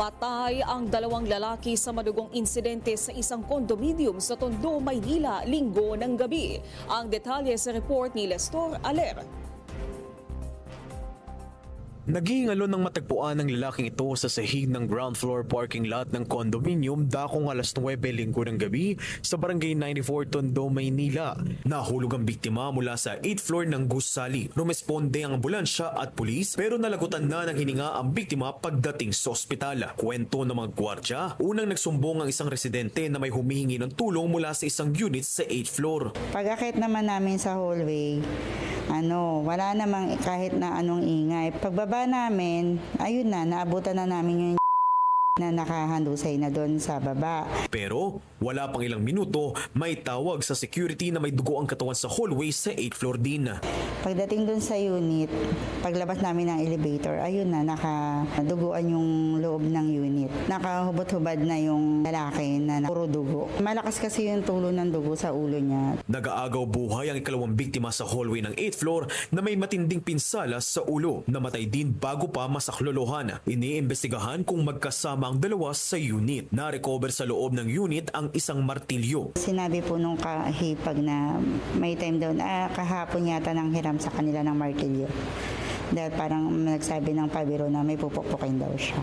Patay ang dalawang lalaki sa madugong insidente sa isang kondominium sa Tondo, Maynila, Linggo ng gabi. Ang detalye sa report ni Lestor Aler. Naging alon ng matagpuan ng lalaking ito sa sahig ng ground floor parking lot ng condominium dakong alas 9 linggo ng gabi sa barangay 94 Tondo, Maynila. Nahulog ang biktima mula sa 8th floor ng gusali. Rumesponde ang ambulansya at pulis pero nalagutan na ng hininga ang biktima pagdating sa ospital. Kwento ng mga gwardya, unang nagsumbong ang isang residente na may humihingi ng tulong mula sa isang unit sa 8th floor. Pag-akit naman namin sa hallway, wala namang kahit na anong ingay. Pagbaba namin, ayun na, naabutan na namin yung na nakahandusay na doon sa baba. Pero wala pang ilang minuto, may tawag sa security na may dugo ang katawan sa hallway sa 8th floor din. Pagdating doon sa unit, paglabas namin ng elevator, ayun na, nakaduguan yung loob ng unit. Nakahubot-hubad na yung lalaki na puro dugo. Malakas kasi yung tulo ng dugo sa ulo niya. Nag-aagaw buhay ang ikalawang biktima sa hallway ng 8th floor na may matinding pinsala sa ulo. Namatay din bago pa masaklolohan. Iniimbestigahan kung magkasama ang dalawa sa unit. Na-recover sa loob ng unit ang isang martilyo. Sinabi po nung kahipag na may time daw na kahapon yata nang hiram sa kanila ng martilyo. Dahil parang nagsabi ng pabiro na may pupukpukin daw siya.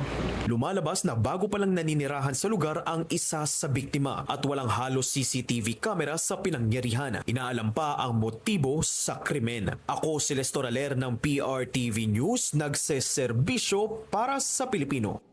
Lumalabas na bago pa lang naninirahan sa lugar ang isa sa biktima at walang halos CCTV camera sa pinangyarihan. Inaalam pa ang motibo sa krimen. Ako si Lestor Aler ng PRTV News, nagseserbisyo para sa Pilipino.